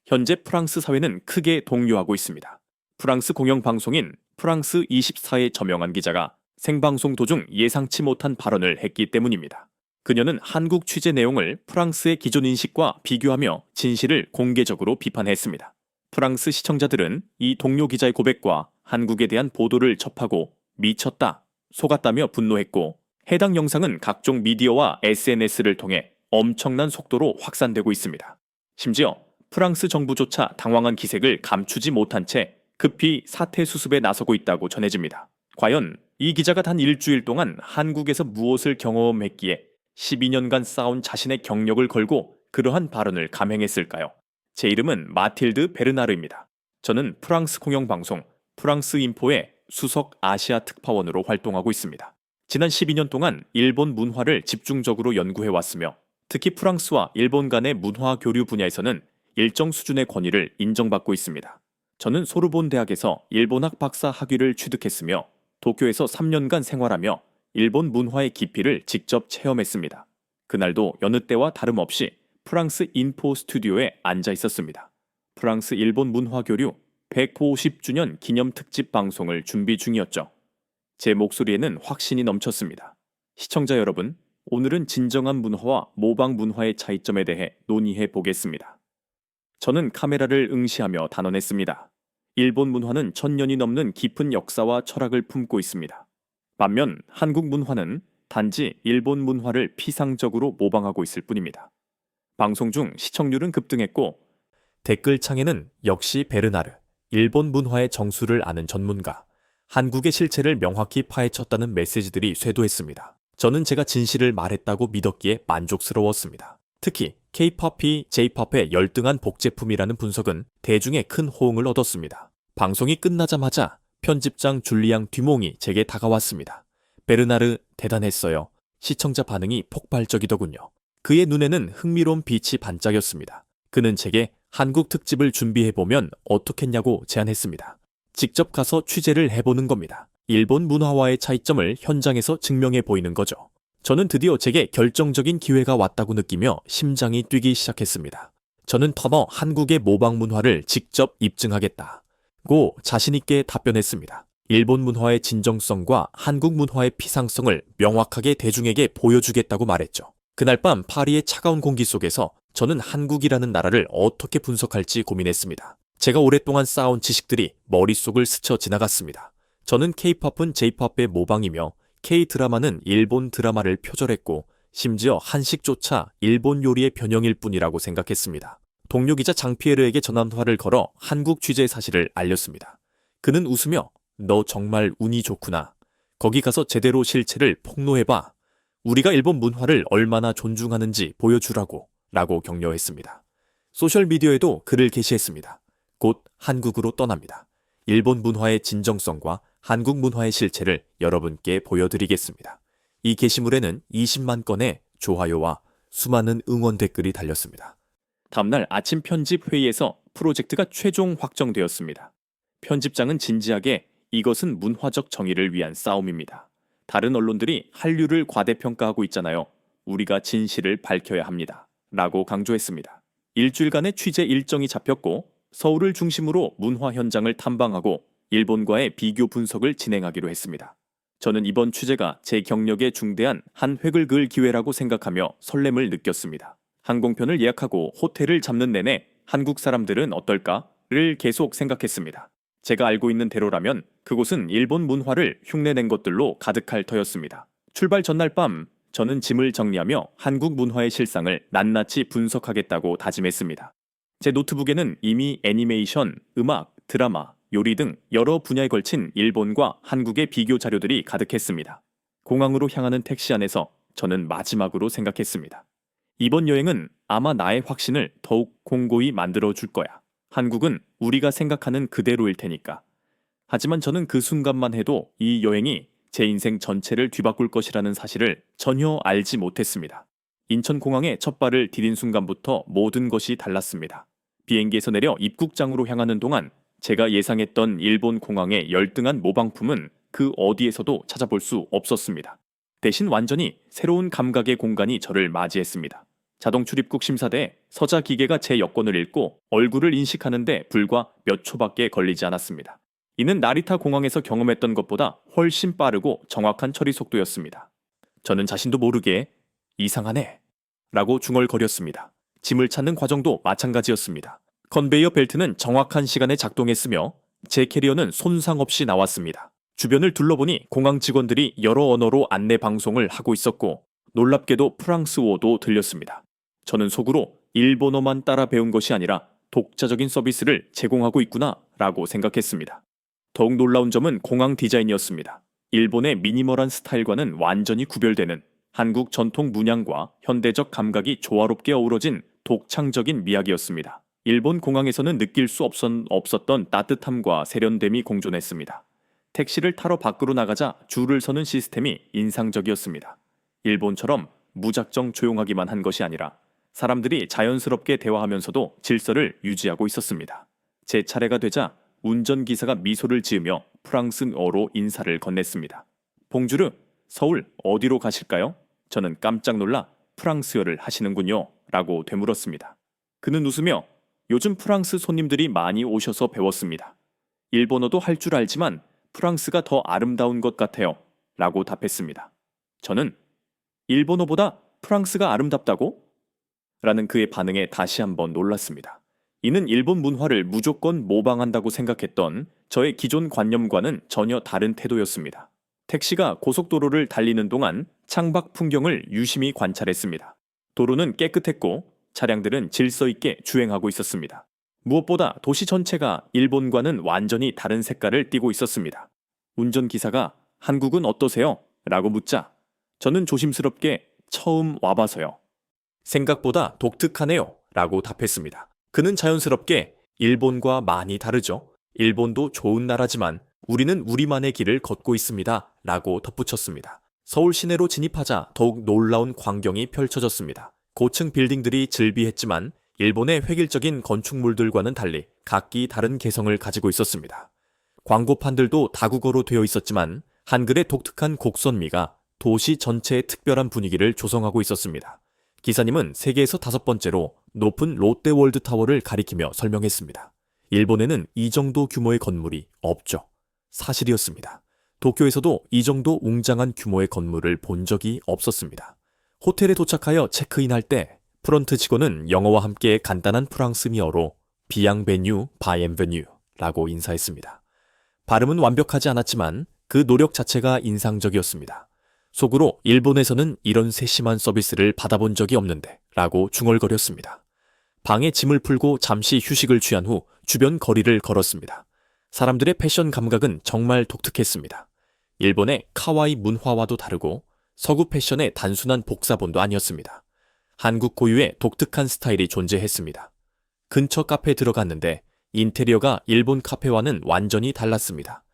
현재 프랑스 사회는 크게 동요하고 있습니다. 프랑스 공영방송인 프랑스 24의 저명한 기자가 생방송 도중 예상치 못한 발언을 했기 때문입니다. 그녀는 한국 취재 내용을 프랑스의 기존 인식과 비교하며 진실을 공개적으로 비판했습니다. 프랑스 시청자들은 이 동료 기자의 고백과 한국에 대한 보도를 접하고 미쳤다, 속았다며 분노했고, 해당 영상은 각종 미디어와 SNS를 통해 엄청난 속도로 확산되고 있습니다. 심지어 프랑스 정부조차 당황한 기색을 감추지 못한 채 급히 사태 수습에 나서고 있다고 전해집니다. 과연 이 기자가 단 일주일 동안 한국에서 무엇을 경험했기에 12년간 쌓아온 자신의 경력을 걸고 그러한 발언을 감행했을까요? 제 이름은 마틸드 베르나르입니다. 저는 프랑스 공영방송 프랑스 인포의 수석 아시아 특파원으로 활동하고 있습니다. 지난 12년 동안 일본 문화를 집중적으로 연구해왔으며 특히 프랑스와 일본 간의 문화 교류 분야에서는 일정 수준의 권위를 인정받고 있습니다. 저는 소르본 대학에서 일본학 박사 학위를 취득했으며 도쿄에서 3년간 생활하며 일본 문화의 깊이를 직접 체험했습니다. 그날도 여느 때와 다름없이 프랑스 인포 스튜디오에 앉아 있었습니다. 프랑스 일본 문화 교류 150주년 기념 특집 방송을 준비 중이었죠. 제 목소리에는 확신이 넘쳤습니다. 시청자 여러분, 오늘은 진정한 문화와 모방 문화의 차이점에 대해 논의해 보겠습니다. 저는 카메라를 응시하며 단언했습니다. 일본 문화는 1000년이 넘는 깊은 역사와 철학을 품고 있습니다. 반면 한국 문화는 단지 일본 문화를 피상적으로 모방하고 있을 뿐입니다. 방송 중 시청률은 급등했고 댓글창에는 역시 베르나르, 일본 문화의 정수를 아는 전문가, 한국의 실체를 명확히 파헤쳤다는 메시지들이 쇄도했습니다. 저는 제가 진실을 말했다고 믿었기에 만족스러웠습니다. 특히 K-팝이 J-팝의 열등한 복제품이라는 분석은 대중의 큰 호응을 얻었습니다. 방송이 끝나자마자 편집장 줄리앙 듀몽이 제게 다가왔습니다. 베르나르 대단했어요. 시청자 반응이 폭발적이더군요. 그의 눈에는 흥미로운 빛이 반짝였습니다. 그는 제게 한국 특집을 준비해보면 어떻겠냐고 제안했습니다. 직접 가서 취재를 해보는 겁니다. 일본 문화와의 차이점을 현장에서 증명해 보이는 거죠. 저는 드디어 제게 결정적인 기회가 왔다고 느끼며 심장이 뛰기 시작했습니다. 저는 터너 한국의 모방 문화를 직접 입증하겠다고 자신있게 답변했습니다. 일본 문화의 진정성과 한국 문화의 피상성을 명확하게 대중에게 보여주겠다고 말했죠. 그날 밤 파리의 차가운 공기 속에서 저는 한국이라는 나라를 어떻게 분석할지 고민했습니다. 제가 오랫동안 쌓아온 지식들이 머릿속을 스쳐 지나갔습니다. 저는 K-팝은 J-팝의 모방이며 K-드라마는 일본 드라마를 표절했고 심지어 한식조차 일본 요리의 변형일 뿐이라고 생각했습니다. 동료 기자 장피에르에게 전화를 걸어 한국 취재 사실을 알렸습니다. 그는 웃으며 너 정말 운이 좋구나. 거기 가서 제대로 실체를 폭로해봐. 우리가 일본 문화를 얼마나 존중하는지 보여주라고 라고 격려했습니다. 소셜미디어에도 글을 게시했습니다. 곧 한국으로 떠납니다. 일본 문화의 진정성과 한국 문화의 실체를 여러분께 보여드리겠습니다. 이 게시물에는 20만 건의 좋아요와 수많은 응원 댓글이 달렸습니다. 다음날 아침 편집 회의에서 프로젝트가 최종 확정되었습니다. 편집장은 진지하게 이것은 문화적 정의를 위한 싸움입니다. 다른 언론들이 한류를 과대평가하고 있잖아요. 우리가 진실을 밝혀야 합니다. 라고 강조했습니다. 일주일간의 취재 일정이 잡혔고 서울을 중심으로 문화 현장을 탐방하고 일본과의 비교 분석을 진행하기로 했습니다. 저는 이번 취재가 제 경력에 중대한 한 획을 그을 기회라고 생각하며 설렘을 느꼈습니다. 항공편을 예약하고 호텔을 잡는 내내 한국 사람들은 어떨까를 계속 생각했습니다. 제가 알고 있는 대로라면 그곳은 일본 문화를 흉내낸 것들로 가득할 터였습니다. 출발 전날 밤 저는 짐을 정리하며 한국 문화의 실상을 낱낱이 분석하겠다고 다짐했습니다. 제 노트북에는 이미 애니메이션, 음악, 드라마, 요리 등 여러 분야에 걸친 일본과 한국의 비교 자료들이 가득했습니다. 공항으로 향하는 택시 안에서 저는 마지막으로 생각했습니다. 이번 여행은 아마 나의 확신을 더욱 공고히 만들어줄 거야. 한국은 우리가 생각하는 그대로일 테니까. 하지만 저는 그 순간만 해도 이 여행이 제 인생 전체를 뒤바꿀 것이라는 사실을 전혀 알지 못했습니다. 인천공항에 첫 발을 디딘 순간부터 모든 것이 달랐습니다. 비행기에서 내려 입국장으로 향하는 동안 제가 예상했던 일본 공항의 열등한 모방품은 그 어디에서도 찾아볼 수 없었습니다. 대신 완전히 새로운 감각의 공간이 저를 맞이했습니다. 자동 출입국 심사대에 서자 기계가 제 여권을 읽고 얼굴을 인식하는데 불과 몇 초밖에 걸리지 않았습니다. 이는 나리타 공항에서 경험했던 것보다 훨씬 빠르고 정확한 처리 속도였습니다. 저는 자신도 모르게 이상하네 라고 중얼거렸습니다. 짐을 찾는 과정도 마찬가지였습니다. 컨베이어 벨트는 정확한 시간에 작동했으며 제 캐리어는 손상 없이 나왔습니다. 주변을 둘러보니 공항 직원들이 여러 언어로 안내 방송을 하고 있었고 놀랍게도 프랑스어도 들렸습니다. 저는 속으로 일본어만 따라 배운 것이 아니라 독자적인 서비스를 제공하고 있구나 라고 생각했습니다. 더욱 놀라운 점은 공항 디자인이었습니다. 일본의 미니멀한 스타일과는 완전히 구별되는 한국 전통 문양과 현대적 감각이 조화롭게 어우러진 독창적인 미학이었습니다. 일본 공항에서는 느낄 수 없었던 따뜻함과 세련됨이 공존했습니다. 택시를 타러 밖으로 나가자 줄을 서는 시스템이 인상적이었습니다. 일본처럼 무작정 조용하기만 한 것이 아니라 사람들이 자연스럽게 대화하면서도 질서를 유지하고 있었습니다. 제 차례가 되자 운전기사가 미소를 지으며 프랑스어로 인사를 건넸습니다. 봉주르, 서울 어디로 가실까요? 저는 깜짝 놀라 프랑스어를 하시는군요 라고 되물었습니다. 그는 웃으며 요즘 프랑스 손님들이 많이 오셔서 배웠습니다. 일본어도 할 줄 알지만 프랑스가 더 아름다운 것 같아요 라고 답했습니다. 저는 일본어보다 프랑스가 아름답다고? 라는 그의 반응에 다시 한번 놀랐습니다. 이는 일본 문화를 무조건 모방한다고 생각했던 저의 기존 관념과는 전혀 다른 태도였습니다. 택시가 고속도로를 달리는 동안 창밖 풍경을 유심히 관찰했습니다. 도로는 깨끗했고 차량들은 질서 있게 주행하고 있었습니다. 무엇보다 도시 전체가 일본과는 완전히 다른 색깔을 띠고 있었습니다. 운전기사가 한국은 어떠세요? 라고 묻자 저는 조심스럽게 처음 와봐서요. 생각보다 독특하네요 라고 답했습니다. 그는 자연스럽게 일본과 많이 다르죠. 일본도 좋은 나라지만 우리는 우리만의 길을 걷고 있습니다 라고 덧붙였습니다. 서울 시내로 진입하자 더욱 놀라운 광경이 펼쳐졌습니다. 고층 빌딩들이 즐비했지만 일본의 획일적인 건축물들과는 달리 각기 다른 개성을 가지고 있었습니다. 광고판들도 다국어로 되어 있었지만 한글의 독특한 곡선미가 도시 전체의 특별한 분위기를 조성하고 있었습니다. 기사님은 세계에서 5번째로 높은 롯데월드타워를 가리키며 설명했습니다. 일본에는 이 정도 규모의 건물이 없죠. 사실이었습니다. 도쿄에서도 이 정도 웅장한 규모의 건물을 본 적이 없었습니다. 호텔에 도착하여 체크인할 때 프런트 직원은 영어와 함께 간단한 프랑스미어로 비앙베뉴 바엠베뉴 라고 인사했습니다. 발음은 완벽하지 않았지만 그 노력 자체가 인상적이었습니다. 속으로 일본에서는 이런 세심한 서비스를 받아본 적이 없는데 라고 중얼거렸습니다. 방에 짐을 풀고 잠시 휴식을 취한 후 주변 거리를 걸었습니다. 사람들의 패션 감각은 정말 독특했습니다. 일본의 카와이 문화와도 다르고 서구 패션의 단순한 복사본도 아니었습니다. 한국 고유의 독특한 스타일이 존재했습니다. 근처 카페에 들어갔는데 인테리어가 일본 카페와는 완전히 달랐습니다.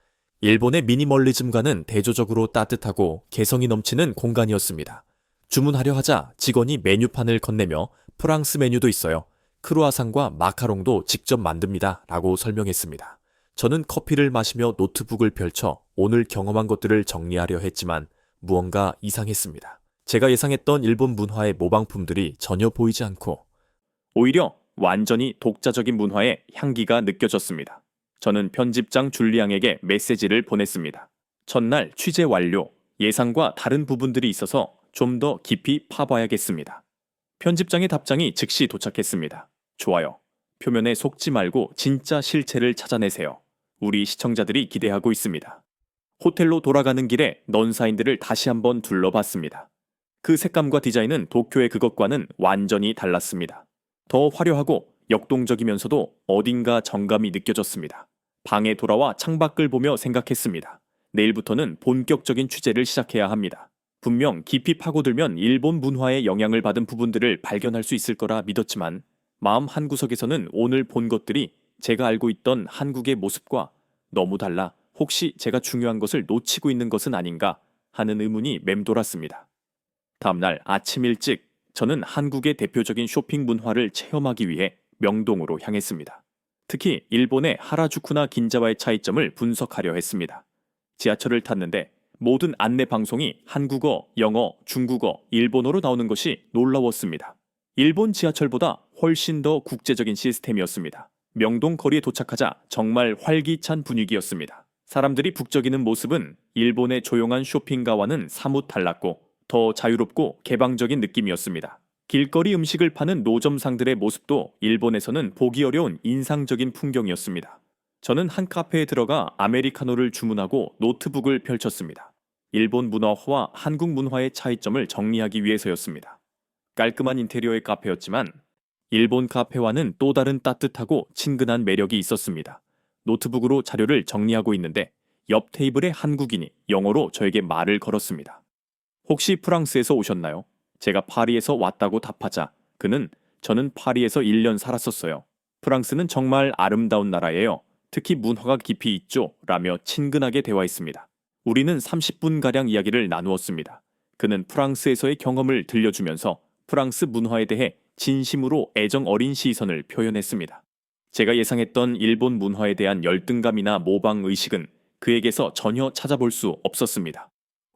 일본의 미니멀리즘과는 대조적으로 따뜻하고 개성이 넘치는 공간이었습니다. 주문하려 하자 직원이 메뉴판을 건네며 프랑스 메뉴도 있어요. 크루아상과 마카롱도 직접 만듭니다. 라고 설명했습니다. 저는 커피를 마시며 노트북을 펼쳐 오늘 경험한 것들을 정리하려 했지만 무언가 이상했습니다. 제가 예상했던 일본 문화의 모방품들이 전혀 보이지 않고 오히려 완전히 독자적인 문화의 향기가 느껴졌습니다. 저는 편집장 줄리앙에게 메시지를 보냈습니다. 첫날 취재 완료, 예상과 다른 부분들이 있어서 좀 더 깊이 파봐야겠습니다. 편집장의 답장이 즉시 도착했습니다. 좋아요. 표면에 속지 말고 진짜 실체를 찾아내세요. 우리 시청자들이 기대하고 있습니다. 호텔로 돌아가는 길에 넌사인들을 다시 한번 둘러봤습니다. 그 색감과 디자인은 도쿄의 그것과는 완전히 달랐습니다. 더 화려하고 역동적이면서도 어딘가 정감이 느껴졌습니다. 방에 돌아와 창밖을 보며 생각했습니다. 내일부터는 본격적인 취재를 시작해야 합니다. 분명 깊이 파고들면 일본 문화의 영향을 받은 부분들을 발견할 수 있을 거라 믿었지만 마음 한구석에서는 오늘 본 것들이 제가 알고 있던 한국의 모습과 너무 달라 혹시 제가 중요한 것을 놓치고 있는 것은 아닌가 하는 의문이 맴돌았습니다. 다음날 아침 일찍 저는 한국의 대표적인 쇼핑 문화를 체험하기 위해 명동으로 향했습니다. 특히 일본의 하라주쿠나 긴자와의 차이점을 분석하려 했습니다. 지하철을 탔는데 모든 안내 방송이 한국어, 영어, 중국어, 일본어로 나오는 것이 놀라웠습니다. 일본 지하철보다 훨씬 더 국제적인 시스템이었습니다. 명동 거리에 도착하자 정말 활기찬 분위기였습니다. 사람들이 북적이는 모습은 일본의 조용한 쇼핑가와는 사뭇 달랐고 더 자유롭고 개방적인 느낌이었습니다. 길거리 음식을 파는 노점상들의 모습도 일본에서는 보기 어려운 인상적인 풍경이었습니다. 저는 한 카페에 들어가 아메리카노를 주문하고 노트북을 펼쳤습니다. 일본 문화와 한국 문화의 차이점을 정리하기 위해서였습니다. 깔끔한 인테리어의 카페였지만 일본 카페와는 또 다른 따뜻하고 친근한 매력이 있었습니다. 노트북으로 자료를 정리하고 있는데 옆 테이블의 한국인이 영어로 저에게 말을 걸었습니다. 혹시 프랑스에서 오셨나요? 제가 파리에서 왔다고 답하자 그는 저는 파리에서 1년 살았었어요. 프랑스는 정말 아름다운 나라예요. 특히 문화가 깊이 있죠. 라며 친근하게 대화했습니다. 우리는 30분가량 이야기를 나누었습니다. 그는 프랑스에서의 경험을 들려주면서 프랑스 문화에 대해 진심으로 애정 어린 시선을 표현했습니다. 제가 예상했던 일본 문화에 대한 열등감이나 모방 의식은 그에게서 전혀 찾아볼 수 없었습니다.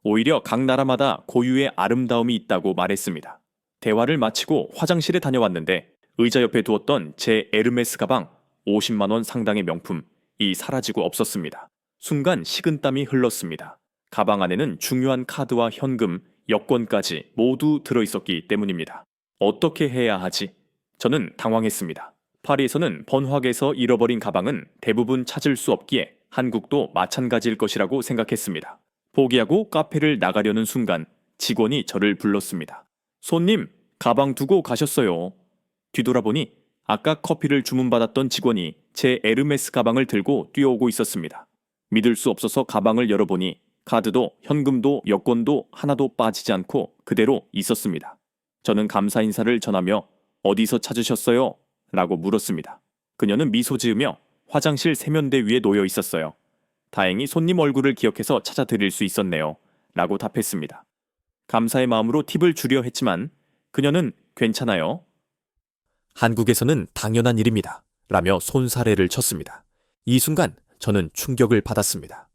오히려 각 나라마다 고유의 아름다움이 있다고 말했습니다. 대화를 마치고 화장실에 다녀왔는데 의자 옆에 두었던 제 에르메스 가방 50만 원 상당의 명품이 사라지고 없었습니다. 순간 식은땀이 흘렀습니다. 가방 안에는 중요한 카드와 현금, 여권까지 모두 들어있었기 때문입니다. 어떻게 해야 하지? 저는 당황했습니다. 파리에서는 번화가에서 잃어버린 가방은 대부분 찾을 수 없기에 한국도 마찬가지일 것이라고 생각했습니다. 포기하고 카페를 나가려는 순간 직원이 저를 불렀습니다. 손님, 가방 두고 가셨어요. 뒤돌아보니 아까 커피를 주문받았던 직원이 제 에르메스 가방을 들고 뛰어오고 있었습니다. 믿을 수 없어서 가방을 열어보니 카드도 현금도 여권도 하나도 빠지지 않고 그대로 있었습니다. 저는 감사 인사를 전하며 어디서 찾으셨어요? 라고 물었습니다. 그녀는 미소 지으며 화장실 세면대 위에 놓여 있었어요. 다행히 손님 얼굴을 기억해서 찾아드릴 수 있었네요. 라고 답했습니다. 감사의 마음으로 팁을 주려 했지만 그녀는 괜찮아요. 한국에서는 당연한 일입니다. 라며 손사래를 쳤습니다. 이 순간 저는 충격을 받았습니다.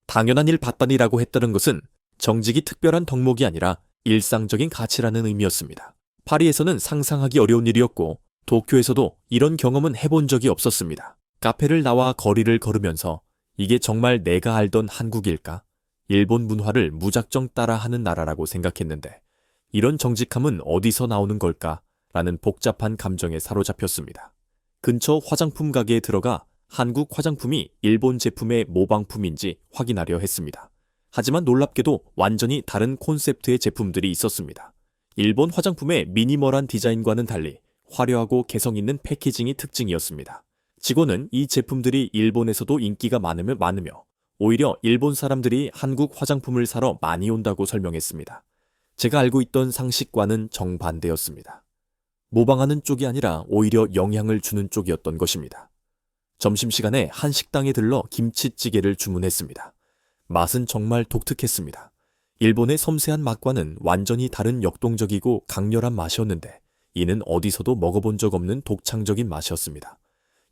당연한 일 받다니라고 했다는 것은 정직이 특별한 덕목이 아니라 일상적인 가치라는 의미였습니다. 파리에서는 상상하기 어려운 일이었고 도쿄에서도 이런 경험은 해본 적이 없었습니다. 카페를 나와 거리를 걸으면서 이게 정말 내가 알던 한국일까? 일본 문화를 무작정 따라하는 나라라고 생각했는데 이런 정직함은 어디서 나오는 걸까? 라는 복잡한 감정에 사로잡혔습니다. 근처 화장품 가게에 들어가 한국 화장품이 일본 제품의 모방품인지 확인하려 했습니다. 하지만 놀랍게도 완전히 다른 콘셉트의 제품들이 있었습니다. 일본 화장품의 미니멀한 디자인과는 달리 화려하고 개성 있는 패키징이 특징이었습니다. 직원은 이 제품들이 일본에서도 인기가 많으며 오히려 일본 사람들이 한국 화장품을 사러 많이 온다고 설명했습니다. 제가 알고 있던 상식과는 정반대였습니다. 모방하는 쪽이 아니라 오히려 영향을 주는 쪽이었던 것입니다. 점심시간에 한 식당에 들러 김치찌개를 주문했습니다. 맛은 정말 독특했습니다. 일본의 섬세한 맛과는 완전히 다른 역동적이고 강렬한 맛이었는데 이는 어디서도 먹어본 적 없는 독창적인 맛이었습니다.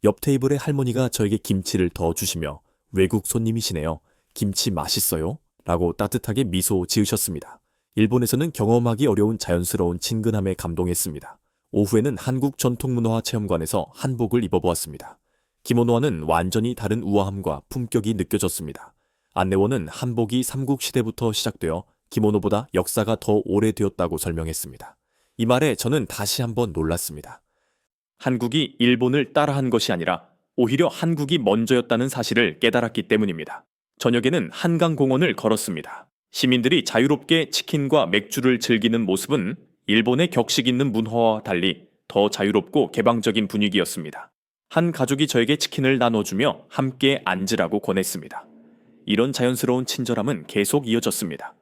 옆 테이블의 할머니가 저에게 김치를 더 주시며 외국 손님이시네요. 김치 맛있어요? 라고 따뜻하게 미소 지으셨습니다. 일본에서는 경험하기 어려운 자연스러운 친근함에 감동했습니다. 오후에는 한국 전통문화 체험관에서 한복을 입어보았습니다. 기모노와는 완전히 다른 우아함과 품격이 느껴졌습니다. 안내원은 한복이 삼국시대부터 시작되어 기모노보다 역사가 더 오래되었다고 설명했습니다. 이 말에 저는 다시 한번 놀랐습니다. 한국이 일본을 따라한 것이 아니라 오히려 한국이 먼저였다는 사실을 깨달았기 때문입니다. 저녁에는 한강공원을 걸었습니다. 시민들이 자유롭게 치킨과 맥주를 즐기는 모습은 일본의 격식 있는 문화와 달리 더 자유롭고 개방적인 분위기였습니다. 한 가족이 저에게 치킨을 나눠주며 함께 앉으라고 권했습니다. 이런 자연스러운 친절함은 계속 이어졌습니다.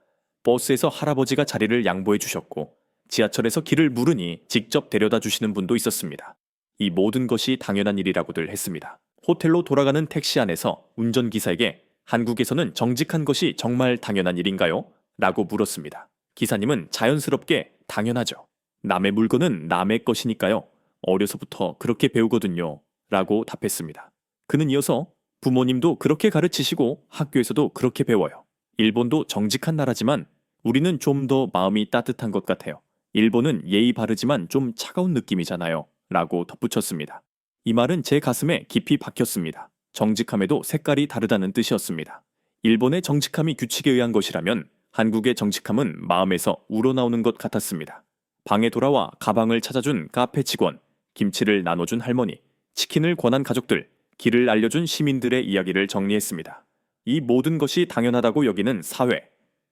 버스에서 할아버지가 자리를 양보해 주셨고 지하철에서 길을 물으니 직접 데려다 주시는 분도 있었습니다. 이 모든 것이 당연한 일이라고들 했습니다. 호텔로 돌아가는 택시 안에서 운전기사에게 한국에서는 정직한 것이 정말 당연한 일인가요? 라고 물었습니다. 기사님은 자연스럽게 당연하죠. 남의 물건은 남의 것이니까요. 어려서부터 그렇게 배우거든요. 라고 답했습니다. 그는 이어서 부모님도 그렇게 가르치시고 학교에서도 그렇게 배워요. 일본도 정직한 나라지만 우리는 좀 더 마음이 따뜻한 것 같아요. 일본은 예의 바르지만 좀 차가운 느낌이잖아요. 라고 덧붙였습니다. 이 말은 제 가슴에 깊이 박혔습니다. 정직함에도 색깔이 다르다는 뜻이었습니다. 일본의 정직함이 규칙에 의한 것이라면 한국의 정직함은 마음에서 우러나오는 것 같았습니다. 방에 돌아와 가방을 찾아준 카페 직원, 김치를 나눠준 할머니, 치킨을 권한 가족들, 길을 알려준 시민들의 이야기를 정리했습니다. 이 모든 것이 당연하다고 여기는 사회.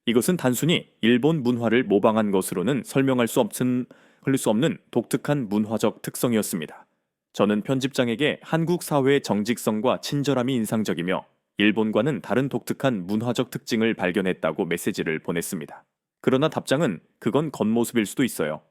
이것은 단순히 일본 문화를 모방한 것으로는 설명할 수 없는 독특한 문화적 특성이었습니다. 저는 편집장에게 한국 사회의 정직성과 친절함이 인상적이며 일본과는 다른 독특한 문화적 특징을 발견했다고 메시지를 보냈습니다. 그러나 답장은 그건 겉모습일 수도 있어요.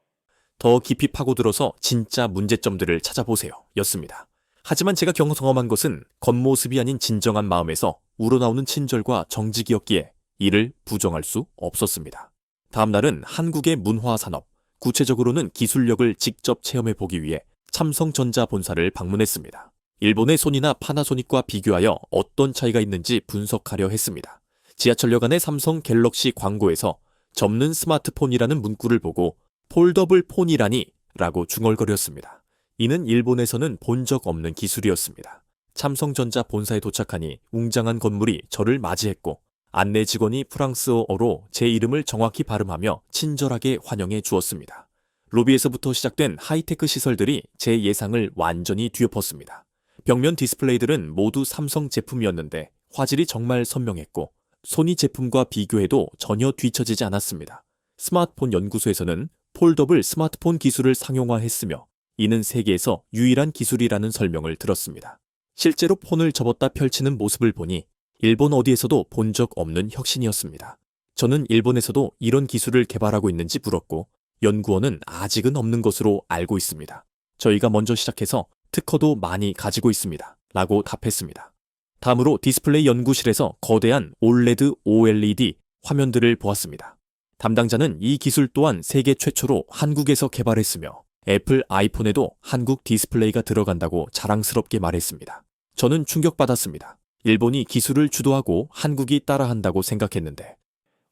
더 깊이 파고들어서 진짜 문제점들을 찾아보세요. 였습니다. 하지만 제가 경험한 것은 겉모습이 아닌 진정한 마음에서 우러나오는 친절과 정직이었기에 이를 부정할 수 없었습니다. 다음 날은 한국의 문화산업, 구체적으로는 기술력을 직접 체험해 보기 위해 삼성전자 본사를 방문했습니다. 일본의 소니나 파나소닉과 비교하여 어떤 차이가 있는지 분석하려 했습니다. 지하철역 안의 삼성 갤럭시 광고에서 접는 스마트폰이라는 문구를 보고 폴더블 폰이라니 라고 중얼거렸습니다. 이는 일본에서는 본 적 없는 기술이었습니다. 삼성전자 본사에 도착하니 웅장한 건물이 저를 맞이했고 안내 직원이 프랑스어로 제 이름을 정확히 발음하며 친절하게 환영해 주었습니다. 로비에서부터 시작된 하이테크 시설들이 제 예상을 완전히 뒤엎었습니다. 벽면 디스플레이들은 모두 삼성 제품이었는데 화질이 정말 선명했고 소니 제품과 비교해도 전혀 뒤처지지 않았습니다. 스마트폰 연구소에서는 폴더블 스마트폰 기술을 상용화했으며 이는 세계에서 유일한 기술이라는 설명을 들었습니다. 실제로 폰을 접었다 펼치는 모습을 보니 일본 어디에서도 본 적 없는 혁신이었습니다. 저는 일본에서도 이런 기술을 개발하고 있는지 물었고 연구원은 아직은 없는 것으로 알고 있습니다. 저희가 먼저 시작해서 특허도 많이 가지고 있습니다. 라고 답했습니다. 다음으로 디스플레이 연구실에서 거대한 올레드 OLED 화면들을 보았습니다. 담당자는 이 기술 또한 세계 최초로 한국에서 개발했으며 애플 아이폰에도 한국 디스플레이가 들어간다고 자랑스럽게 말했습니다. 저는 충격받았습니다. 일본이 기술을 주도하고 한국이 따라한다고 생각했는데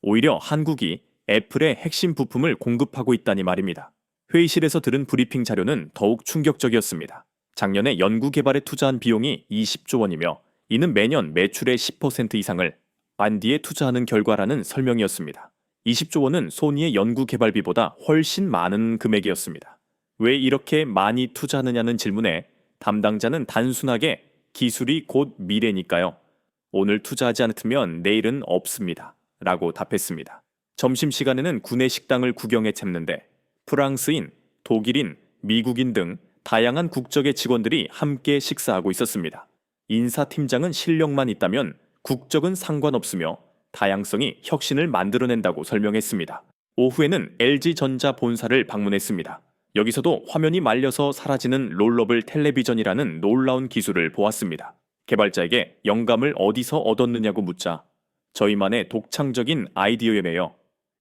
오히려 한국이 애플의 핵심 부품을 공급하고 있다니 말입니다. 회의실에서 들은 브리핑 자료는 더욱 충격적이었습니다. 작년에 연구개발에 투자한 비용이 20조 원이며 이는 매년 매출의 10% 이상을 R&D에 투자하는 결과라는 설명이었습니다. 20조 원은 소니의 연구개발비보다 훨씬 많은 금액이었습니다. 왜 이렇게 많이 투자하느냐는 질문에 담당자는 단순하게 기술이 곧 미래니까요. 오늘 투자하지 않으면 내일은 없습니다. 라고 답했습니다. 점심시간에는 구내 식당을 구경해 챘는데 프랑스인, 독일인, 미국인 등 다양한 국적의 직원들이 함께 식사하고 있었습니다. 인사팀장은 실력만 있다면 국적은 상관없으며 다양성이 혁신을 만들어낸다고 설명했습니다. 오후에는 LG전자 본사를 방문했습니다. 여기서도 화면이 말려서 사라지는 롤러블 텔레비전이라는 놀라운 기술을 보았습니다. 개발자에게 영감을 어디서 얻었느냐고 묻자 저희만의 독창적인 아이디어이네요.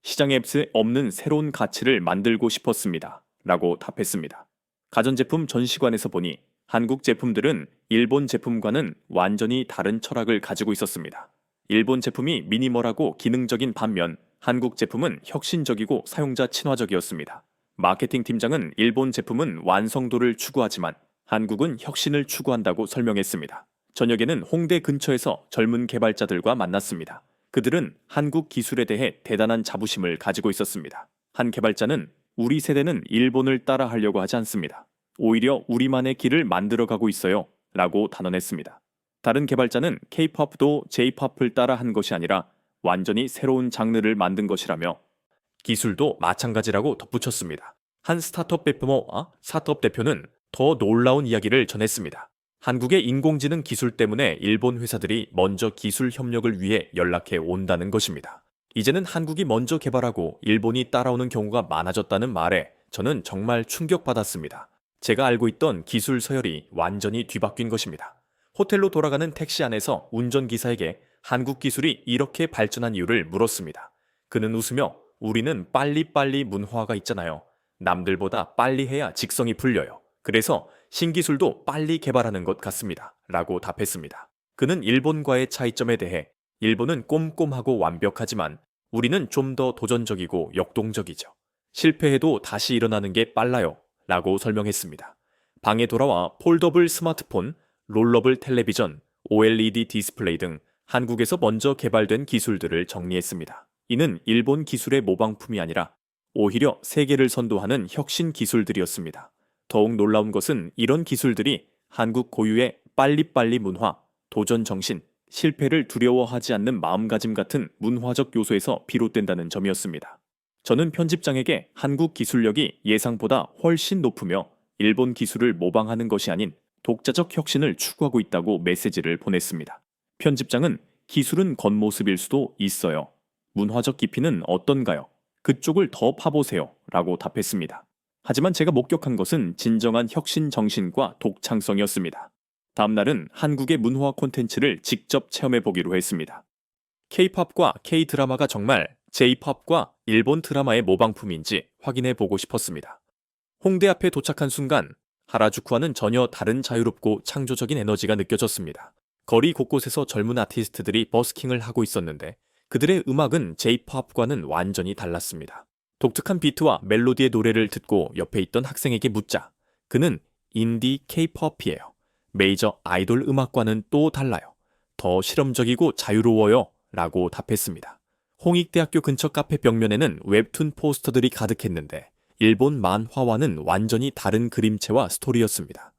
시장에 없는 새로운 가치를 만들고 싶었습니다. 라고 답했습니다. 가전제품 전시관에서 보니 한국 제품들은 일본 제품과는 완전히 다른 철학을 가지고 있었습니다. 일본 제품이 미니멀하고 기능적인 반면 한국 제품은 혁신적이고 사용자 친화적이었습니다. 마케팅 팀장은 일본 제품은 완성도를 추구하지만 한국은 혁신을 추구한다고 설명했습니다. 저녁에는 홍대 근처에서 젊은 개발자들과 만났습니다. 그들은 한국 기술에 대해 대단한 자부심을 가지고 있었습니다. 한 개발자는 우리 세대는 일본을 따라하려고 하지 않습니다. 오히려 우리만의 길을 만들어가고 있어요. 라고 단언했습니다. 다른 개발자는 K-POP도 J-POP을 따라한 것이 아니라 완전히 새로운 장르를 만든 것이라며 기술도 마찬가지라고 덧붙였습니다. 한 스타트업 대표는 더 놀라운 이야기를 전했습니다. 한국의 인공지능 기술 때문에 일본 회사들이 먼저 기술 협력을 위해 연락해 온다는 것입니다. 이제는 한국이 먼저 개발하고 일본이 따라오는 경우가 많아졌다는 말에 저는 정말 충격받았습니다. 제가 알고 있던 기술 서열이 완전히 뒤바뀐 것입니다. 호텔로 돌아가는 택시 안에서 운전기사에게 한국 기술이 이렇게 발전한 이유를 물었습니다. 그는 웃으며 우리는 빨리빨리 문화가 있잖아요. 남들보다 빨리 해야 직성이 풀려요. 그래서 신기술도 빨리 개발하는 것 같습니다. 라고 답했습니다. 그는 일본과의 차이점에 대해 일본은 꼼꼼하고 완벽하지만 우리는 좀 더 도전적이고 역동적이죠. 실패해도 다시 일어나는 게 빨라요. 라고 설명했습니다. 방에 돌아와 폴더블 스마트폰, 롤러블 텔레비전, OLED 디스플레이 등 한국에서 먼저 개발된 기술들을 정리했습니다. 이는 일본 기술의 모방품이 아니라 오히려 세계를 선도하는 혁신 기술들이었습니다. 더욱 놀라운 것은 이런 기술들이 한국 고유의 빨리빨리 문화, 도전 정신, 실패를 두려워하지 않는 마음가짐 같은 문화적 요소에서 비롯된다는 점이었습니다. 저는 편집장에게 한국 기술력이 예상보다 훨씬 높으며 일본 기술을 모방하는 것이 아닌 독자적 혁신을 추구하고 있다고 메시지를 보냈습니다. 편집장은 기술은 겉모습일 수도 있어요. 문화적 깊이는 어떤가요? 그쪽을 더 파보세요. 라고 답했습니다. 하지만 제가 목격한 것은 진정한 혁신 정신과 독창성이었습니다. 다음 날은 한국의 문화 콘텐츠를 직접 체험해 보기로 했습니다. K-팝과 K-드라마가 정말 J-팝과 일본 드라마의 모방품인지 확인해 보고 싶었습니다. 홍대 앞에 도착한 순간 하라주쿠와는 전혀 다른 자유롭고 창조적인 에너지가 느껴졌습니다. 거리 곳곳에서 젊은 아티스트들이 버스킹을 하고 있었는데 그들의 음악은 J-팝과는 완전히 달랐습니다. 독특한 비트와 멜로디의 노래를 듣고 옆에 있던 학생에게 묻자 그는 인디 K-팝이에요. 메이저 아이돌 음악과는 또 달라요. 더 실험적이고 자유로워요. 라고 답했습니다. 홍익대학교 근처 카페 벽면에는 웹툰 포스터들이 가득했는데 일본 만화와는 완전히 다른 그림체와 스토리였습니다.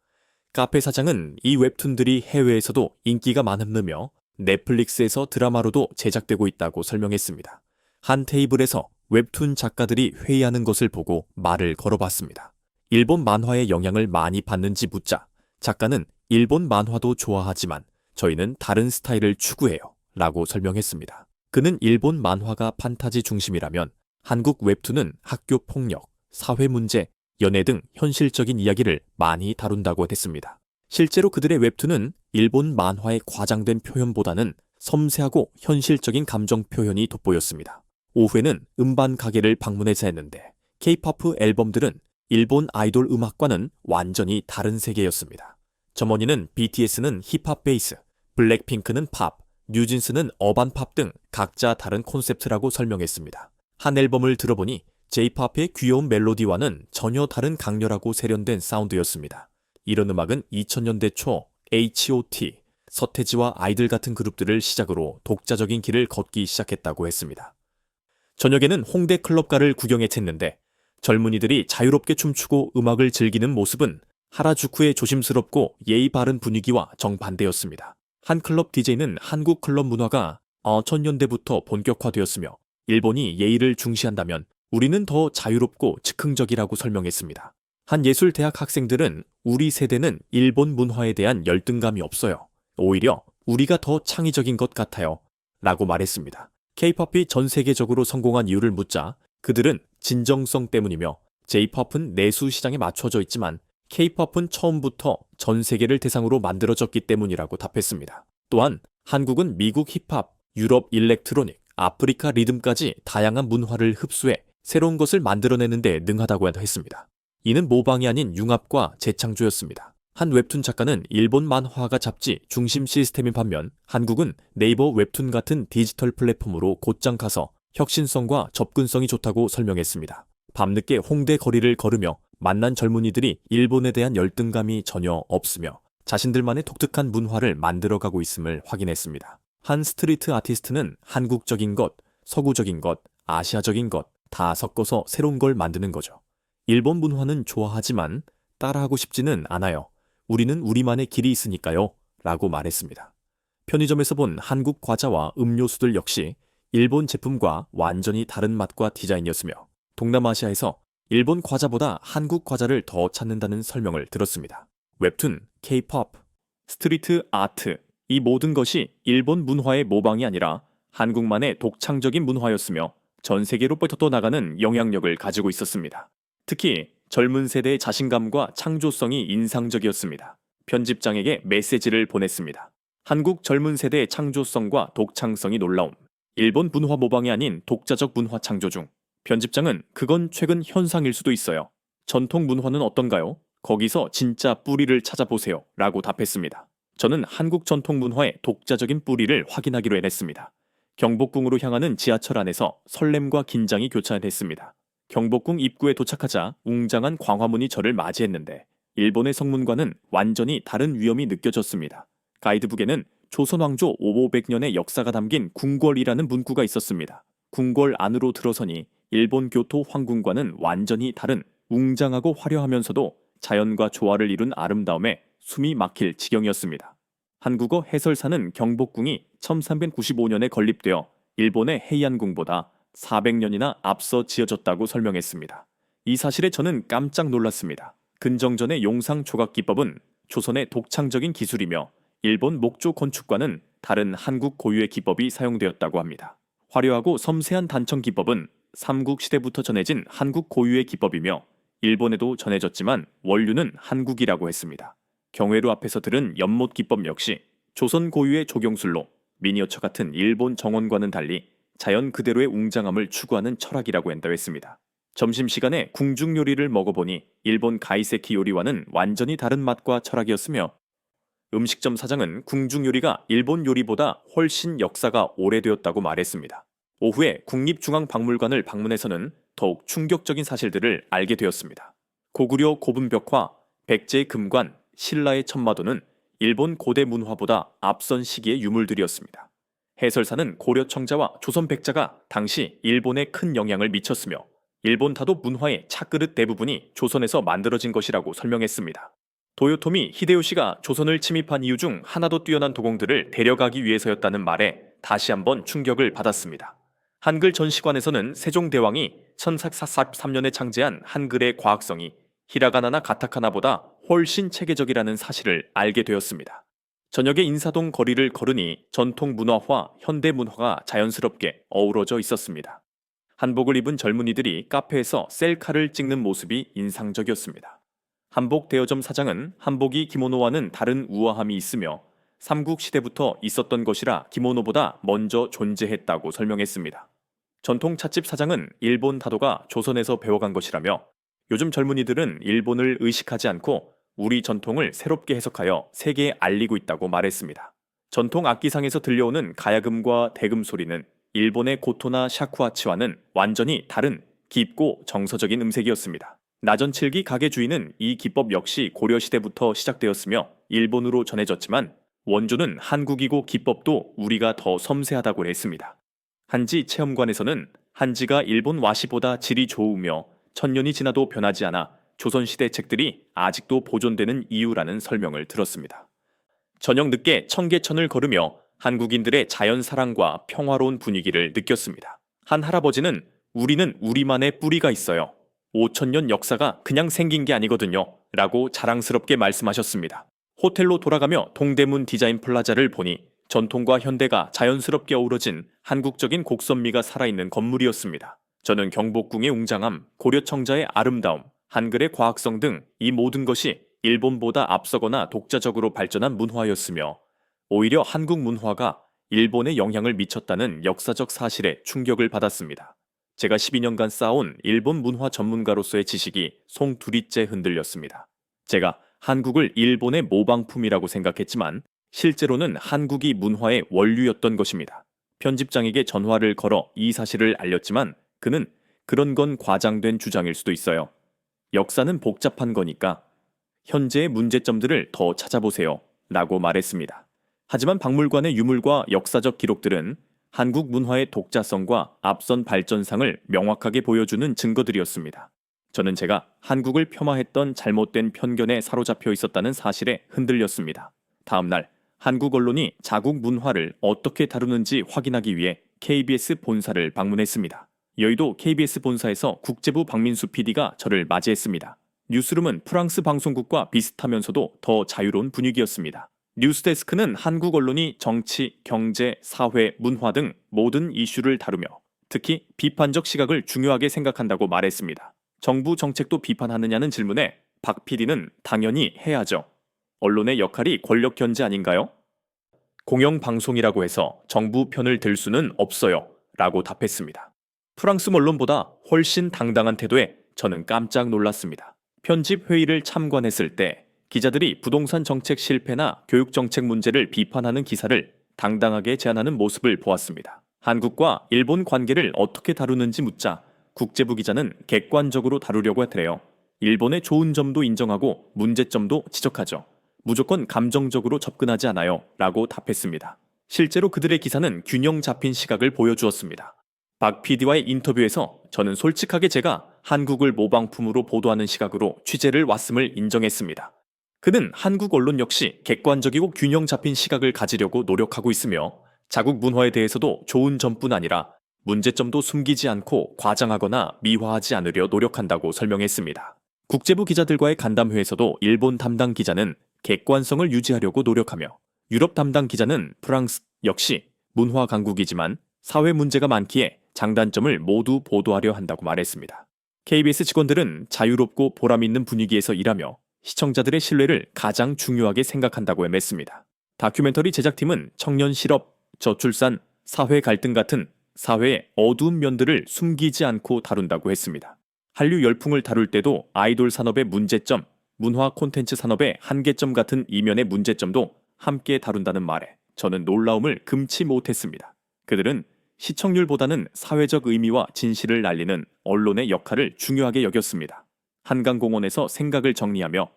카페 사장은 이 웹툰들이 해외에서도 인기가 많으며 넷플릭스에서 드라마로도 제작되고 있다고 설명했습니다. 한 테이블에서 웹툰 작가들이 회의하는 것을 보고 말을 걸어봤습니다. 일본 만화의 영향을 많이 받는지 묻자 작가는 일본 만화도 좋아하지만 저희는 다른 스타일을 추구해요. 라고 설명했습니다. 그는 일본 만화가 판타지 중심이라면 한국 웹툰은 학교 폭력, 사회 문제, 연애 등 현실적인 이야기를 많이 다룬다고 했습니다. 실제로 그들의 웹툰은 일본 만화의 과장된 표현보다는 섬세하고 현실적인 감정 표현이 돋보였습니다. 오후에는 음반 가게를 방문해서 했는데 K-팝 앨범들은 일본 아이돌 음악과는 완전히 다른 세계였습니다. 점원이는 BTS는 힙합 베이스, 블랙핑크는 팝, 뉴진스는 어반 팝 등 각자 다른 콘셉트라고 설명했습니다. 한 앨범을 들어보니 J-팝의 귀여운 멜로디와는 전혀 다른 강렬하고 세련된 사운드였습니다. 이런 음악은 2000년대 초 H.O.T, 서태지와 아이들 같은 그룹들을 시작으로 독자적인 길을 걷기 시작했다고 했습니다. 저녁에는 홍대 클럽가를 구경해 챘는데 젊은이들이 자유롭게 춤추고 음악을 즐기는 모습은 하라주쿠의 조심스럽고 예의 바른 분위기와 정반대였습니다. 한 클럽 DJ는 한국 클럽 문화가 2000년대부터 본격화되었으며 일본이 예의를 중시한다면 우리는 더 자유롭고 즉흥적이라고 설명했습니다. 한 예술대학 학생들은 우리 세대는 일본 문화에 대한 열등감이 없어요. 오히려 우리가 더 창의적인 것 같아요. 라고 말했습니다. K-팝이 전 세계적으로 성공한 이유를 묻자 그들은 진정성 때문이며 J-팝은 내수 시장에 맞춰져 있지만 K-팝은 처음부터 전 세계를 대상으로 만들어졌기 때문이라고 답했습니다. 또한 한국은 미국 힙합, 유럽 일렉트로닉, 아프리카 리듬까지 다양한 문화를 흡수해 새로운 것을 만들어내는 데 능하다고 했습니다. 이는 모방이 아닌 융합과 재창조였습니다. 한 웹툰 작가는 일본 만화가 잡지 중심 시스템인 반면 한국은 네이버 웹툰 같은 디지털 플랫폼으로 곧장 가서 혁신성과 접근성이 좋다고 설명했습니다. 밤늦게 홍대 거리를 걸으며 만난 젊은이들이 일본에 대한 열등감이 전혀 없으며 자신들만의 독특한 문화를 만들어가고 있음을 확인했습니다. 한 스트리트 아티스트는 한국적인 것, 서구적인 것, 아시아적인 것 다 섞어서 새로운 걸 만드는 거죠. 일본 문화는 좋아하지만 따라하고 싶지는 않아요. 우리는 우리만의 길이 있으니까요. 라고 말했습니다. 편의점에서 본 한국 과자와 음료수들 역시 일본 제품과 완전히 다른 맛과 디자인이었으며 동남아시아에서 일본 과자보다 한국 과자를 더 찾는다는 설명을 들었습니다. 웹툰, K-팝, 스트리트 아트, 이 모든 것이 일본 문화의 모방이 아니라 한국만의 독창적인 문화였으며 전 세계로 뻗어나가는 영향력을 가지고 있었습니다. 특히 젊은 세대의 자신감과 창조성이 인상적이었습니다. 편집장에게 메시지를 보냈습니다. 한국 젊은 세대의 창조성과 독창성이 놀라움. 일본 문화 모방이 아닌 독자적 문화 창조 중. 편집장은 그건 최근 현상일 수도 있어요. 전통 문화는 어떤가요? 거기서 진짜 뿌리를 찾아보세요. 라고 답했습니다. 저는 한국 전통 문화의 독자적인 뿌리를 확인하기로 해냈습니다. 경복궁으로 향하는 지하철 안에서 설렘과 긴장이 교차했습니다. 경복궁 입구에 도착하자 웅장한 광화문이 저를 맞이했는데 일본의 성문과는 완전히 다른 위엄이 느껴졌습니다. 가이드북에는 조선 왕조 500년의 역사가 담긴 궁궐이라는 문구가 있었습니다. 궁궐 안으로 들어서니 일본 교토 황궁과는 완전히 다른 웅장하고 화려하면서도 자연과 조화를 이룬 아름다움에 숨이 막힐 지경이었습니다. 한국어 해설사는 경복궁이 1395년에 건립되어 일본의 헤이안궁보다 400년이나 앞서 지어졌다고 설명했습니다. 이 사실에 저는 깜짝 놀랐습니다. 근정전의 용상 조각 기법은 조선의 독창적인 기술이며 일본 목조 건축과는 다른 한국 고유의 기법이 사용되었다고 합니다. 화려하고 섬세한 단청 기법은 삼국시대부터 전해진 한국 고유의 기법이며 일본에도 전해졌지만 원류는 한국이라고 했습니다. 경회로 앞에서 들은 연못 기법 역시 조선 고유의 조경술로 미니어처 같은 일본 정원과는 달리 자연 그대로의 웅장함을 추구하는 철학이라고 한다고 했습니다. 점심시간에 궁중 요리를 먹어보니 일본 가이세키 요리와는 완전히 다른 맛과 철학이었으며 음식점 사장은 궁중 요리가 일본 요리보다 훨씬 역사가 오래되었다고 말했습니다. 오후에 국립중앙박물관을 방문해서는 더욱 충격적인 사실들을 알게 되었습니다. 고구려 고분벽화, 백제의 금관, 신라의 천마도는 일본 고대 문화보다 앞선 시기의 유물들이었습니다. 해설사는 고려 청자와 조선 백자가 당시 일본에 큰 영향을 미쳤으며 일본 타도 문화의 차그릇 대부분이 조선에서 만들어진 것이라고 설명했습니다. 도요토미 히데요시가 조선을 침입한 이유 중 하나도 뛰어난 도공들을 데려가기 위해서였다는 말에 다시 한번 충격을 받았습니다. 한글 전시관에서는 세종대왕이 1443년에 창제한 한글의 과학성이 히라가나나 가타카나보다 훨씬 체계적이라는 사실을 알게 되었습니다. 저녁에 인사동 거리를 걸으니 전통 문화와 현대 문화가 자연스럽게 어우러져 있었습니다. 한복을 입은 젊은이들이 카페에서 셀카를 찍는 모습이 인상적이었습니다. 한복 대여점 사장은 한복이 기모노와는 다른 우아함이 있으며 삼국시대부터 있었던 것이라 기모노보다 먼저 존재했다고 설명했습니다. 전통 찻집 사장은 일본 다도가 조선에서 배워간 것이라며 요즘 젊은이들은 일본을 의식하지 않고 우리 전통을 새롭게 해석하여 세계에 알리고 있다고 말했습니다. 전통 악기상에서 들려오는 가야금과 대금 소리는 일본의 고토나 샤쿠하치와는 완전히 다른 깊고 정서적인 음색이었습니다. 나전칠기 가게 주인은 이 기법 역시 고려시대부터 시작되었으며 일본으로 전해졌지만 원조는 한국이고 기법도 우리가 더 섬세하다고 했습니다. 한지 체험관에서는 한지가 일본 와시보다 질이 좋으며 천년이 지나도 변하지 않아 조선시대 책들이 아직도 보존되는 이유라는 설명을 들었습니다. 저녁 늦게 청계천을 걸으며 한국인들의 자연사랑과 평화로운 분위기를 느꼈습니다. 한 할아버지는 우리는 우리만의 뿌리가 있어요. 5천년 역사가 그냥 생긴 게 아니거든요. 라고 자랑스럽게 말씀하셨습니다. 호텔로 돌아가며 동대문 디자인 플라자를 보니 전통과 현대가 자연스럽게 어우러진 한국적인 곡선미가 살아있는 건물이었습니다. 저는 경복궁의 웅장함, 고려청자의 아름다움, 한글의 과학성 등 이 모든 것이 일본보다 앞서거나 독자적으로 발전한 문화였으며 오히려 한국 문화가 일본에 영향을 미쳤다는 역사적 사실에 충격을 받았습니다. 제가 12년간 쌓아온 일본 문화 전문가로서의 지식이 송두리째 흔들렸습니다. 제가 한국을 일본의 모방품이라고 생각했지만 실제로는 한국이 문화의 원류였던 것입니다. 편집장에게 전화를 걸어 이 사실을 알렸지만 그는 그런 건 과장된 주장일 수도 있어요. 역사는 복잡한 거니까 현재의 문제점들을 더 찾아보세요. 라고 말했습니다. 하지만 박물관의 유물과 역사적 기록들은 한국 문화의 독자성과 앞선 발전상을 명확하게 보여주는 증거들이었습니다. 저는 제가 한국을 폄하했던 잘못된 편견에 사로잡혀 있었다는 사실에 흔들렸습니다. 다음 날 한국 언론이 자국 문화를 어떻게 다루는지 확인하기 위해 KBS 본사를 방문했습니다. 여의도 KBS 본사에서 국제부 박민수 PD가 저를 맞이했습니다. 뉴스룸은 프랑스 방송국과 비슷하면서도 더 자유로운 분위기였습니다. 뉴스데스크는 한국 언론이 정치, 경제, 사회, 문화 등 모든 이슈를 다루며 특히 비판적 시각을 중요하게 생각한다고 말했습니다. 정부 정책도 비판하느냐는 질문에 박 PD는 당연히 해야죠. 언론의 역할이 권력 견제 아닌가요? 공영방송이라고 해서 정부 편을 들 수는 없어요. 라고 답했습니다. 프랑스 언론보다 훨씬 당당한 태도에 저는 깜짝 놀랐습니다. 편집 회의를 참관했을 때 기자들이 부동산 정책 실패나 교육 정책 문제를 비판하는 기사를 당당하게 제안하는 모습을 보았습니다. 한국과 일본 관계를 어떻게 다루는지 묻자 국제부 기자는 객관적으로 다루려고 하더래요. 일본의 좋은 점도 인정하고 문제점도 지적하죠. 무조건 감정적으로 접근하지 않아요. 라고 답했습니다. 실제로 그들의 기사는 균형 잡힌 시각을 보여주었습니다. 박 PD와의 인터뷰에서 저는 솔직하게 제가 한국을 모방품으로 보도하는 시각으로 취재를 왔음을 인정했습니다. 그는 한국 언론 역시 객관적이고 균형 잡힌 시각을 가지려고 노력하고 있으며 자국 문화에 대해서도 좋은 점뿐 아니라 문제점도 숨기지 않고 과장하거나 미화하지 않으려 노력한다고 설명했습니다. 국제부 기자들과의 간담회에서도 일본 담당 기자는 객관성을 유지하려고 노력하며 유럽 담당 기자는 프랑스 역시 문화 강국이지만 사회 문제가 많기에 장단점을 모두 보도하려 한다고 말했습니다. KBS 직원들은 자유롭고 보람있는 분위기에서 일하며 시청자들의 신뢰를 가장 중요하게 생각한다고 맺습니다. 다큐멘터리 제작팀은 청년 실업, 저출산, 사회 갈등 같은 사회의 어두운 면들을 숨기지 않고 다룬다고 했습니다. 한류 열풍을 다룰 때도 아이돌 산업의 문제점, 문화 콘텐츠 산업의 한계점 같은 이면의 문제점도 함께 다룬다는 말에 저는 놀라움을 금치 못했습니다. 그들은 시청률보다는 사회적 의미와 진실을 날리는 언론의 역할을 중요하게 여겼습니다. 한강공원에서 생각을 정리하며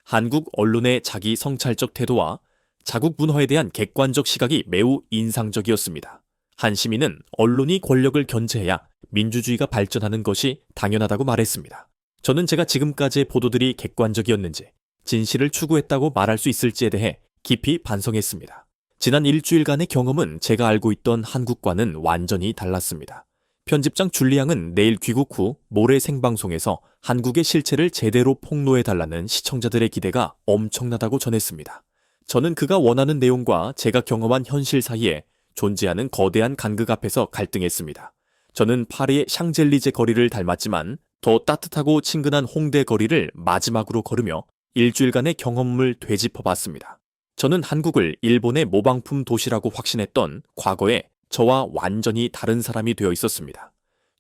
한국 언론의 자기 성찰적 태도와 자국 문화에 대한 객관적 시각이 매우 인상적이었습니다. 한 시민은 언론이 권력을 견제해야 민주주의가 발전하는 것이 당연하다고 말했습니다. 저는 제가 지금까지의 보도들이 객관적이었는지 진실을 추구했다고 말할 수 있을지에 대해 깊이 반성했습니다. 지난 일주일간의 경험은 제가 알고 있던 한국과는 완전히 달랐습니다. 편집장 줄리앙은 내일 귀국 후 모레 생방송에서 한국의 실체를 제대로 폭로해달라는 시청자들의 기대가 엄청나다고 전했습니다. 저는 그가 원하는 내용과 제가 경험한 현실 사이에 존재하는 거대한 간극 앞에서 갈등했습니다. 저는 파리의 샹젤리제 거리를 닮았지만 더 따뜻하고 친근한 홍대 거리를 마지막으로 걸으며 일주일간의 경험을 되짚어봤습니다. 저는 한국을 일본의 모방품 도시라고 확신했던 과거에 저와 완전히 다른 사람이 되어 있었습니다.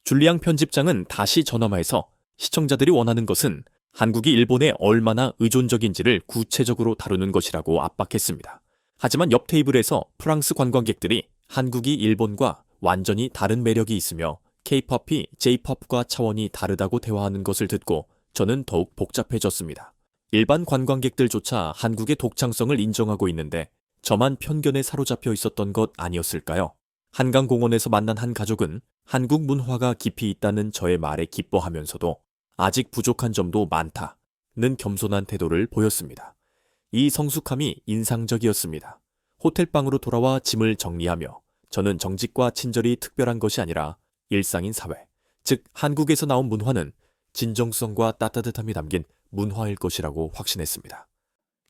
줄리앙 편집장은 다시 전화마에서 시청자들이 원하는 것은 한국이 일본에 얼마나 의존적인지를 구체적으로 다루는 것이라고 압박했습니다. 하지만 옆 테이블에서 프랑스 관광객들이 한국이 일본과 완전히 다른 매력이 있으며 K-팝이 J-팝과 차원이 다르다고 대화하는 것을 듣고 저는 더욱 복잡해졌습니다. 일반 관광객들조차 한국의 독창성을 인정하고 있는데 저만 편견에 사로잡혀 있었던 것 아니었을까요? 한강공원에서 만난 한 가족은 한국 문화가 깊이 있다는 저의 말에 기뻐하면서도 아직 부족한 점도 많다는 겸손한 태도를 보였습니다. 이 성숙함이 인상적이었습니다. 호텔방으로 돌아와 짐을 정리하며 저는 정직과 친절이 특별한 것이 아니라 일상인 사회, 즉 한국에서 나온 문화는 진정성과 따뜻함이 담긴 문화일 것이라고 확신했습니다.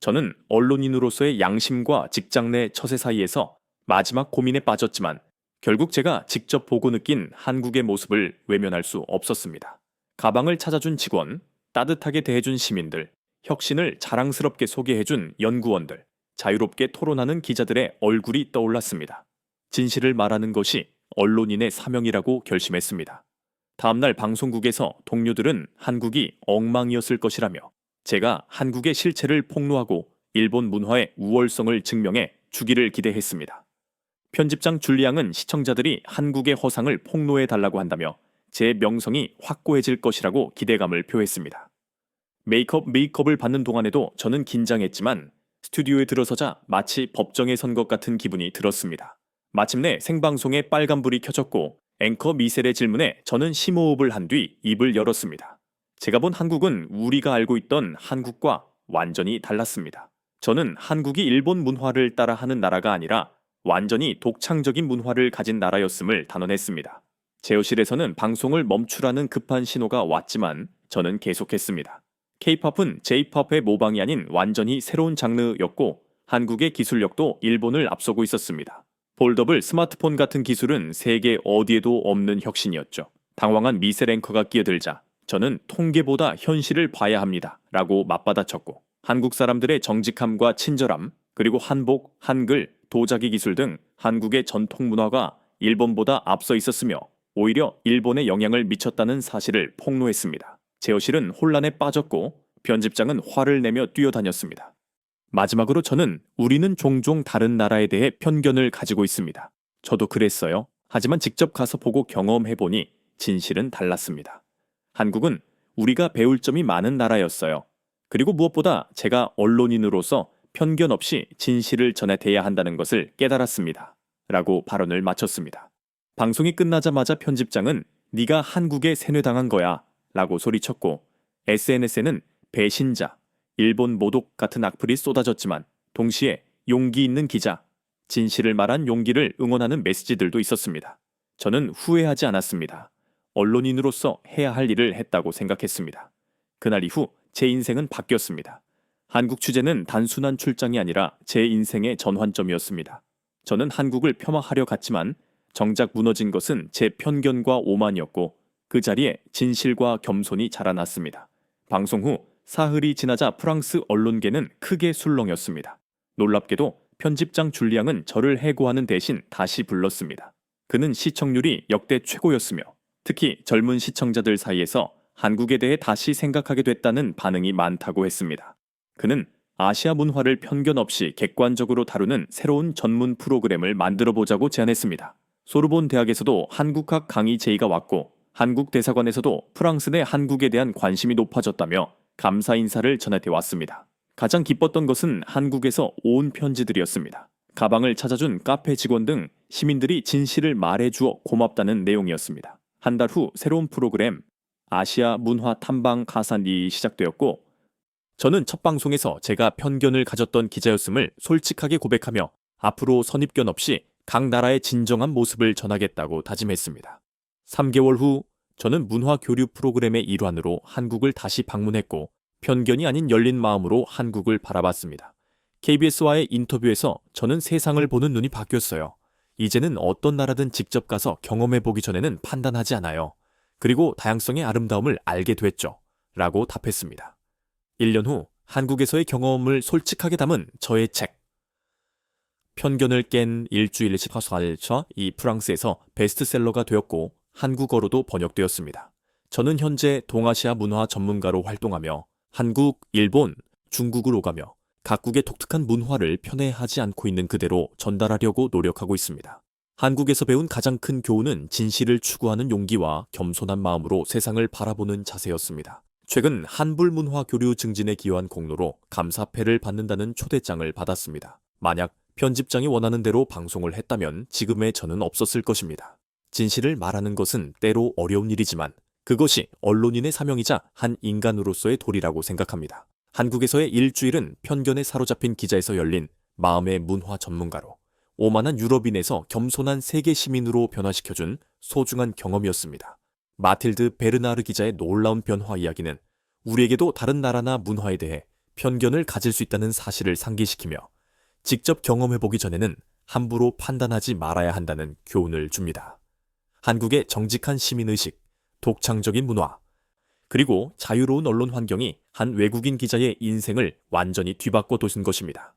저는 언론인으로서의 양심과 직장 내 처세 사이에서 마지막 고민에 빠졌지만 결국 제가 직접 보고 느낀 한국의 모습을 외면할 수 없었습니다. 가방을 찾아준 직원, 따뜻하게 대해준 시민들, 혁신을 자랑스럽게 소개해준 연구원들, 자유롭게 토론하는 기자들의 얼굴이 떠올랐습니다. 진실을 말하는 것이 언론인의 사명이라고 결심했습니다. 다음날 방송국에서 동료들은 한국이 엉망이었을 것이라며 제가 한국의 실체를 폭로하고 일본 문화의 우월성을 증명해 주기를 기대했습니다. 편집장 줄리앙은 시청자들이 한국의 허상을 폭로해달라고 한다며 제 명성이 확고해질 것이라고 기대감을 표했습니다. 메이크업을 받는 동안에도 저는 긴장했지만 스튜디오에 들어서자 마치 법정에 선 것 같은 기분이 들었습니다. 마침내 생방송에 빨간불이 켜졌고 앵커 미셀의 질문에 저는 심호흡을 한 뒤 입을 열었습니다. 제가 본 한국은 우리가 알고 있던 한국과 완전히 달랐습니다. 저는 한국이 일본 문화를 따라하는 나라가 아니라 완전히 독창적인 문화를 가진 나라였음을 단언했습니다. 제어실에서는 방송을 멈추라는 급한 신호가 왔지만 저는 계속했습니다. K-팝은 J-팝의 모방이 아닌 완전히 새로운 장르였고 한국의 기술력도 일본을 앞서고 있었습니다. 폴더블 스마트폰 같은 기술은 세계 어디에도 없는 혁신이었죠. 당황한 미셀 앵커가 끼어들자 저는 통계보다 현실을 봐야 합니다 라고 맞받아쳤고 한국 사람들의 정직함과 친절함 그리고 한복, 한글, 도자기 기술 등 한국의 전통 문화가 일본보다 앞서 있었으며 오히려 일본에 영향을 미쳤다는 사실을 폭로했습니다. 제어실은 혼란에 빠졌고 편집장은 화를 내며 뛰어다녔습니다. 마지막으로 저는 우리는 종종 다른 나라에 대해 편견을 가지고 있습니다. 저도 그랬어요. 하지만 직접 가서 보고 경험해보니 진실은 달랐습니다. 한국은 우리가 배울 점이 많은 나라였어요. 그리고 무엇보다 제가 언론인으로서 편견 없이 진실을 전해대야 한다는 것을 깨달았습니다. 라고 발언을 마쳤습니다. 방송이 끝나자마자 편집장은 네가 한국에 세뇌당한 거야 라고 소리쳤고 SNS에는 배신자, 일본 모독 같은 악플이 쏟아졌지만 동시에 용기 있는 기자, 진실을 말한 용기를 응원하는 메시지들도 있었습니다. 저는 후회하지 않았습니다. 언론인으로서 해야 할 일을 했다고 생각했습니다. 그날 이후 제 인생은 바뀌었습니다. 한국 취재는 단순한 출장이 아니라 제 인생의 전환점이었습니다. 저는 한국을 폄하하려 갔지만 정작 무너진 것은 제 편견과 오만이었고 그 자리에 진실과 겸손이 자라났습니다. 방송 후 사흘이 지나자 프랑스 언론계는 크게 술렁였습니다. 놀랍게도 편집장 줄리앙은 저를 해고하는 대신 다시 불렀습니다. 그는 시청률이 역대 최고였으며 특히 젊은 시청자들 사이에서 한국에 대해 다시 생각하게 됐다는 반응이 많다고 했습니다. 그는 아시아 문화를 편견 없이 객관적으로 다루는 새로운 전문 프로그램을 만들어 보자고 제안했습니다. 소르본 대학에서도 한국학 강의 제의가 왔고 한국 대사관에서도 프랑스 내 한국에 대한 관심이 높아졌다며 감사 인사를 전해대 왔습니다. 가장 기뻤던 것은 한국에서 온 편지들이었습니다. 가방을 찾아준 카페 직원 등 시민들이 진실을 말해주어 고맙다는 내용이었습니다. 한 달 후 새로운 프로그램 아시아 문화 탐방 가산이 시작되었고 저는 첫 방송에서 제가 편견을 가졌던 기자였음을 솔직하게 고백하며 앞으로 선입견 없이 각 나라의 진정한 모습을 전하겠다고 다짐했습니다. 3개월 후 저는 문화 교류 프로그램의 일환으로 한국을 다시 방문했고 편견이 아닌 열린 마음으로 한국을 바라봤습니다. KBS와의 인터뷰에서 저는 세상을 보는 눈이 바뀌었어요. 이제는 어떤 나라든 직접 가서 경험해보기 전에는 판단하지 않아요. 그리고 다양성의 아름다움을 알게 됐죠. 라고 답했습니다. 1년 후 한국에서의 경험을 솔직하게 담은 저의 책 편견을 깬 일주일의 화살처 이 프랑스에서 베스트셀러가 되었고 한국어로도 번역되었습니다. 저는 현재 동아시아 문화 전문가로 활동하며 한국, 일본, 중국을 오가며 각국의 독특한 문화를 편애하지 않고 있는 그대로 전달하려고 노력하고 있습니다. 한국에서 배운 가장 큰 교훈은 진실을 추구하는 용기와 겸손한 마음으로 세상을 바라보는 자세였습니다. 최근 한불 문화 교류 증진에 기여한 공로로 감사패를 받는다는 초대장을 받았습니다. 만약 편집장이 원하는 대로 방송을 했다면 지금의 저는 없었을 것입니다. 진실을 말하는 것은 때로 어려운 일이지만 그것이 언론인의 사명이자 한 인간으로서의 도리라고 생각합니다. 한국에서의 일주일은 편견에 사로잡힌 기자에서 열린 마음의 문화 전문가로 오만한 유럽인에서 겸손한 세계 시민으로 변화시켜준 소중한 경험이었습니다. 마틸드 베르나르 기자의 놀라운 변화 이야기는 우리에게도 다른 나라나 문화에 대해 편견을 가질 수 있다는 사실을 상기시키며 직접 경험해보기 전에는 함부로 판단하지 말아야 한다는 교훈을 줍니다. 한국의 정직한 시민의식, 독창적인 문화, 그리고 자유로운 언론 환경이 한 외국인 기자의 인생을 완전히 뒤바꿔 도신 것입니다.